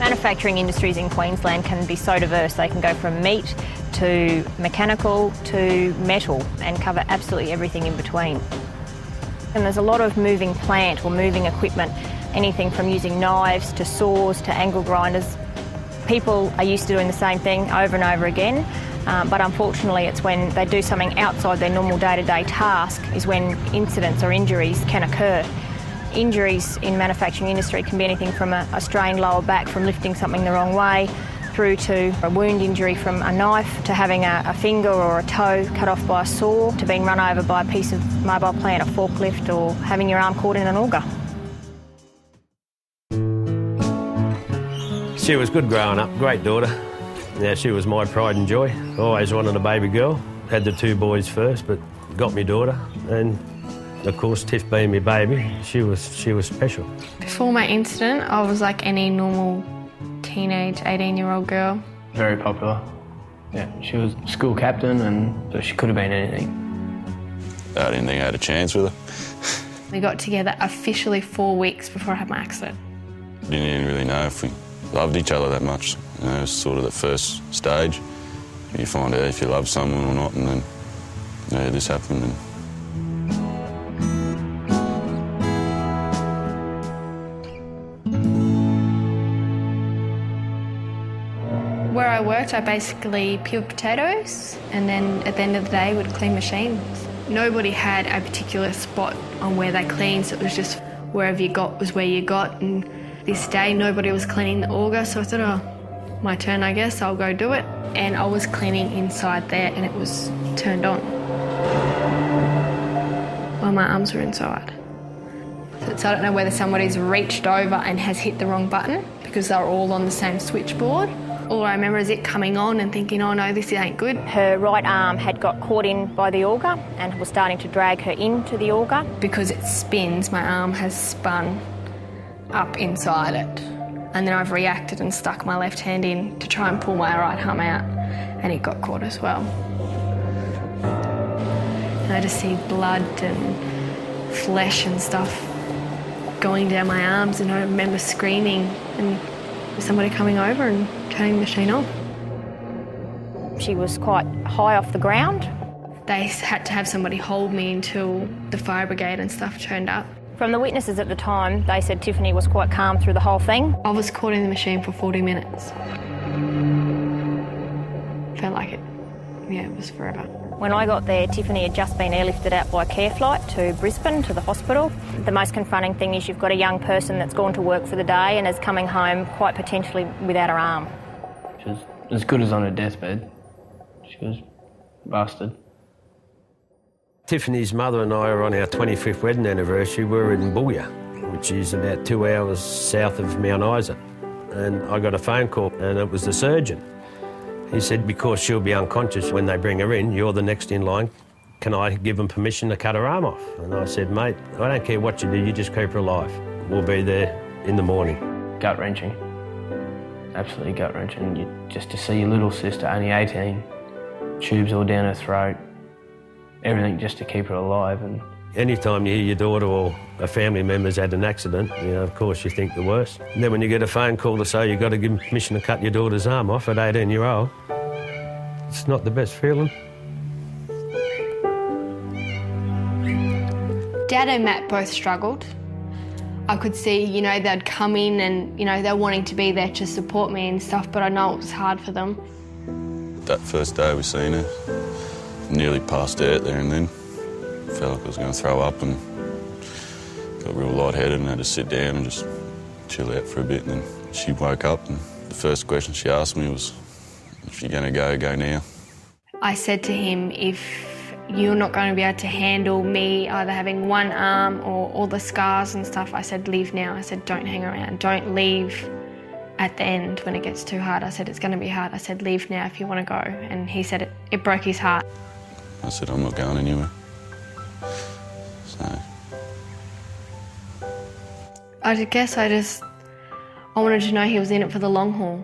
Manufacturing industries in Queensland can be so diverse. They can go from meat to mechanical to metal and cover absolutely everything in between. And there's a lot of moving plant or moving equipment, anything from using knives to saws to angle grinders. People are used to doing the same thing over and over again, but unfortunately it's when they do something outside their normal day-to-day task is when incidents or injuries can occur. Injuries in manufacturing industry can be anything from a strained lower back from lifting something the wrong way, through to a wound injury from a knife, to having a finger or a toe cut off by a saw, to being run over by a piece of mobile plant, a forklift, or having your arm caught in an auger. She was good growing up, great daughter. Yeah, she was my pride and joy. Always wanted a baby girl. Had the 2 boys first, but got me daughter. And of course, Tiff being my baby, she was special. Before my incident, I was like any normal teenage 18-year-old girl. Very popular. Yeah, she was school captain, and so she could have been anything. I didn't think I had a chance with her. We got together officially 4 weeks before I had my accident. Didn't even really know if we loved each other that much. You know, it was sort of the first stage. You find out if you love someone or not, and then this happened. And where I worked, I basically peeled potatoes, and then at the end of the day would clean machines. Nobody had a particular spot on where they cleaned, so it was just wherever you got was where you got. And this day nobody was cleaning the auger, so I thought, oh, my turn I guess, I'll go do it. And I was cleaning inside there and it was turned on while my arms were inside. So I don't know whether somebody's reached over and has hit the wrong button because they were all on the same switchboard. All I remember is it coming on and thinking, oh no, this ain't good. Her right arm had got caught in by the auger and was starting to drag her into the auger. Because it spins, my arm has spun up inside it. And then I've reacted and stuck my left hand in to try and pull my right arm out, and it got caught as well. And I just see blood and flesh and stuff going down my arms, and I remember screaming and somebody coming over and turning the machine on. She was quite high off the ground. They had to have somebody hold me until the fire brigade and stuff turned up. From the witnesses at the time, they said Tiffany was quite calm through the whole thing. I was caught in the machine for 40 minutes. Felt like it was forever. When I got there, Tiffany had just been airlifted out by care flight to Brisbane, to the hospital. The most confronting thing is you've got a young person that's gone to work for the day and is coming home quite potentially without her arm. She was as good as on her deathbed. She was busted. Tiffany's mother and I are on our 25th wedding anniversary. We're in Booyah, which is about 2 hours south of Mount Isa. And I got a phone call, and it was the surgeon. He said, because she'll be unconscious when they bring her in, you're the next in line, can I give them permission to cut her arm off? And I said, mate, I don't care what you do, you just keep her alive. We'll be there in the morning. Gut-wrenching. Absolutely gut-wrenching. Just to see your little sister, only 18, tubes all down her throat, everything just to keep her alive. And anytime you hear your daughter or a family member's had an accident, of course you think the worst. And then when you get a phone call to say you've got to give them permission to cut your daughter's arm off at 18-year-old, it's not the best feeling. Dad and Matt both struggled. I could see, they'd come in and, they're wanting to be there to support me and stuff, but I know it was hard for them. That first day we seen her, nearly passed out there and then. Felt like I was going to throw up and got real lightheaded and had to sit down and just chill out for a bit. And then she woke up and the first question she asked me was, if you're going to go now. I said to him, if you're not going to be able to handle me either having one arm or all the scars and stuff, I said, leave now. I said, don't hang around. Don't leave at the end when it gets too hard. I said, it's going to be hard. I said, leave now if you want to go. And he said it broke his heart. I said, I'm not going anywhere. So I guess I wanted to know he was in it for the long haul.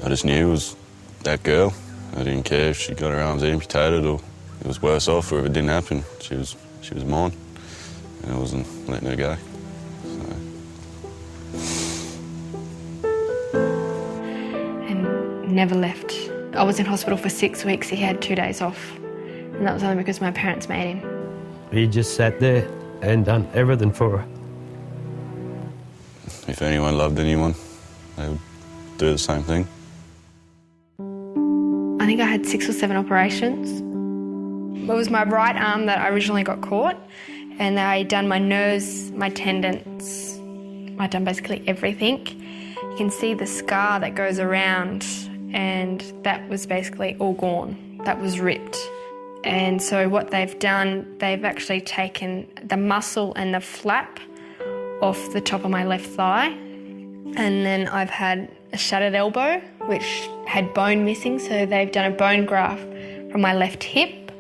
I just knew it was that girl. I didn't care if she got her arms amputated or it was worse off or if it didn't happen. She was mine and I wasn't letting her go. So never left. I was in hospital for 6 weeks, he had 2 days off. And that was only because my parents made him. He just sat there and done everything for her. If anyone loved anyone, they would do the same thing. I think I had 6 or 7 operations. It was my right arm that I originally got caught, and I'd done my nerves, my tendons, I'd done basically everything. You can see the scar that goes around, and that was basically all gone. That was ripped. And so what they've done, they've actually taken the muscle and the flap off the top of my left thigh. And then I've had a shattered elbow, which had bone missing, so they've done a bone graft from my left hip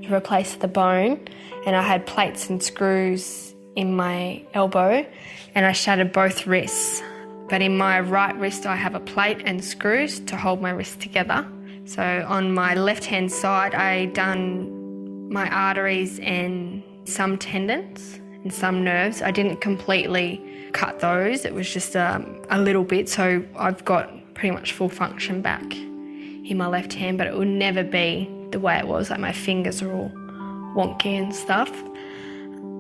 to replace the bone. And I had plates and screws in my elbow, and I shattered both wrists. But in my right wrist, I have a plate and screws to hold my wrist together. So on my left-hand side, I done my arteries and some tendons and some nerves. I didn't completely cut those. It was just a little bit. So I've got pretty much full function back in my left hand, but it will never be the way it was. Like my fingers are all wonky and stuff.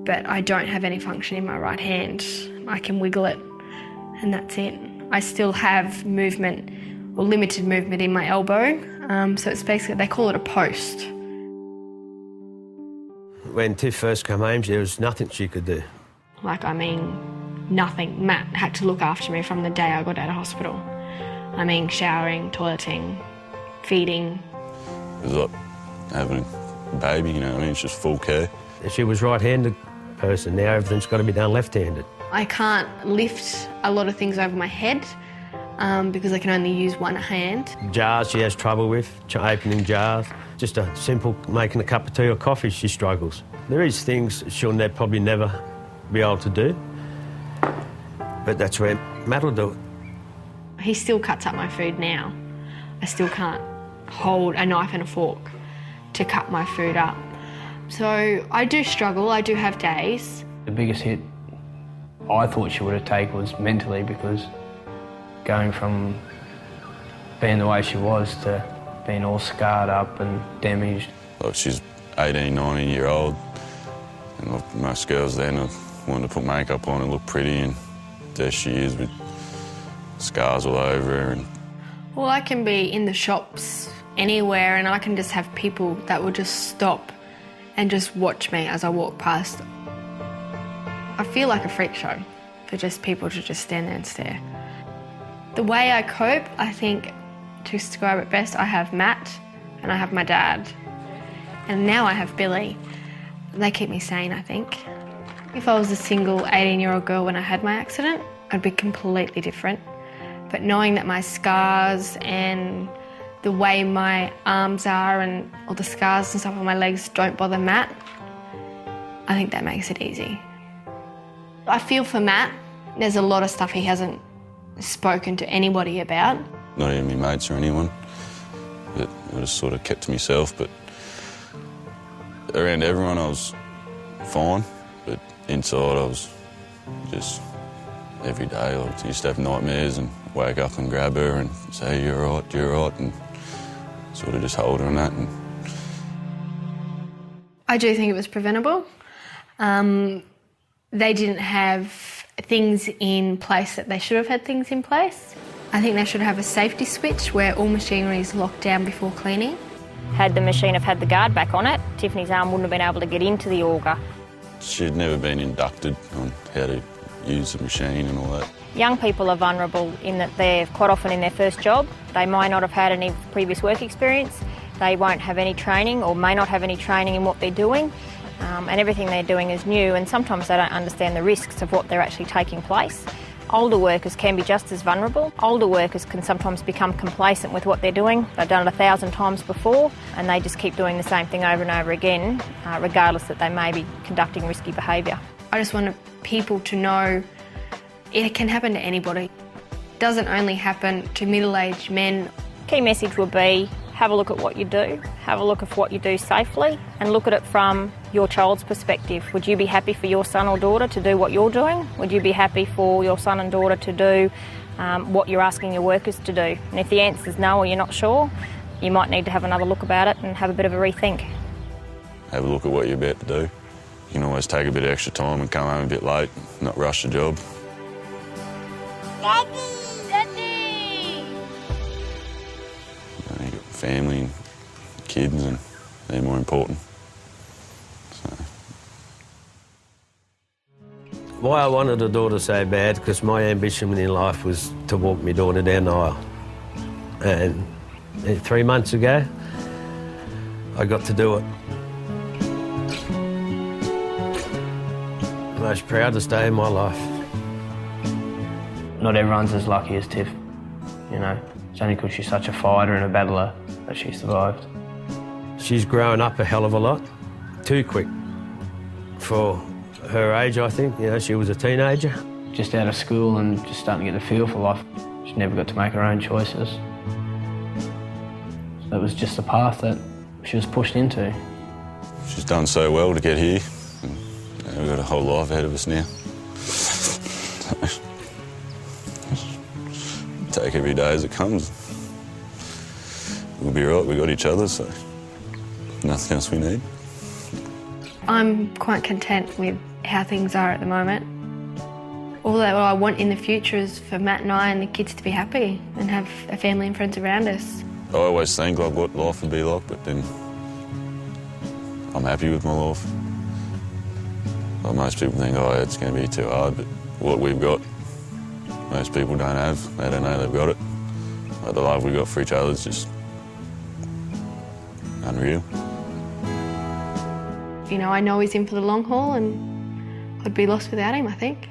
But I don't have any function in my right hand. I can wiggle it and that's it. I still have movement or limited movement in my elbow. So it's basically, they call it a post. When Tiff first came home, there was nothing she could do. Like, I mean, nothing. Matt had to look after me from the day I got out of hospital. I mean, showering, toileting, feeding. It was like having a baby, you know what I mean? It's just full care. She was right-handed person. Now everything's got to be done left-handed. I can't lift a lot of things over my head because I can only use one hand. Jars she has trouble with, opening jars. Just a simple making a cup of tea or coffee, she struggles. There is things she'll probably never be able to do, but that's where Matt will do it. He still cuts up my food now. I still can't hold a knife and a fork to cut my food up. So I do struggle, I do have days. The biggest hit I thought she would have taken was mentally, because going from being the way she was to being all scarred up and damaged. Like, she's 18, 19 year old, and like most girls then are wanting to put makeup on and look pretty, and there she is with scars all over her. And well, I can be in the shops anywhere and I can just have people that will just stop and just watch me as I walk past. I feel like a freak show for just people to just stand there and stare. The way I cope, I think, to describe it best, I have Matt and I have my dad. And now I have Billy. They keep me sane, I think. If I was a single 18-year-old girl when I had my accident, I'd be completely different. But knowing that my scars and the way my arms are and all the scars and stuff on my legs don't bother Matt, I think that makes it easy. I feel for Matt. There's a lot of stuff he hasn't spoken to anybody about. not even my mates or anyone. But I just sort of kept to myself. But around everyone I was fine, but inside I was just every day. I used to have nightmares and wake up and grab her and say, you're right, and sort of just hold her on that. And I do think it was preventable. They didn't have things in place that they should have had things in place. I think they should have a safety switch where all machinery is locked down before cleaning. Had the machine have had the guard back on it, Tiffany's arm wouldn't have been able to get into the auger. she'd never been inducted on how to use the machine and all that. Young people are vulnerable in that they're quite often in their first job. They may not have had any previous work experience. They won't have any training or may not have any training in what they're doing. And everything they're doing is new, and sometimes they don't understand the risks of what they're actually taking place. Older workers can be just as vulnerable. Older workers can sometimes become complacent with what they're doing. They've done it 1,000 times before and they just keep doing the same thing over and over again, regardless that they may be conducting risky behaviour. I just want people to know it can happen to anybody. It doesn't only happen to middle-aged men. Key message would be have a look at what you do, have a look at what you do safely and look at it from your child's perspective. Would you be happy for your son or daughter to do what you're doing? Would you be happy for your son and daughter to do what you're asking your workers to do. And if the answer is no or you're not sure, you might need to have another look about it and have a bit of a rethink. Have a look at what you're about to do. You can always take a bit of extra time and come home a bit late, not rush the job. Daddy! Daddy! You've got family and kids, and they're more important. So. Why I wanted a daughter so bad, because my ambition in life was to walk my daughter down the aisle. And 3 months ago, I got to do it. The most proudest day in my life. Not everyone's as lucky as Tiff, you know. It's only because she's such a fighter and a battler that she survived. She's grown up a hell of a lot, too quick for her age, I think. You know, she was a teenager. Just out of school and just starting to get the feel for life. She never got to make her own choices. So it was just the path that she was pushed into. She's done so well to get here. And, you know, we've got a whole life ahead of us now. Take every day as it comes. We'll be right, we got each other, so nothing else we need. I'm quite content with how things are at the moment. All that I want in the future is for Matt and I and the kids to be happy and have a family and friends around us. I always think like what life would be like, but then I'm happy with my life. Like most people think, oh, it's going to be too hard, but what we've got, most people don't have. They don't know they've got it. Like the love we've got for each other is just unreal. You know, I know he's in for the long haul and I'd be lost without him, I think.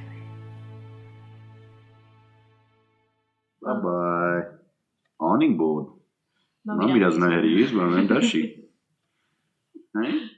Bye-bye. Awning board. Mummy doesn't know how to use one of them, does she? Hey?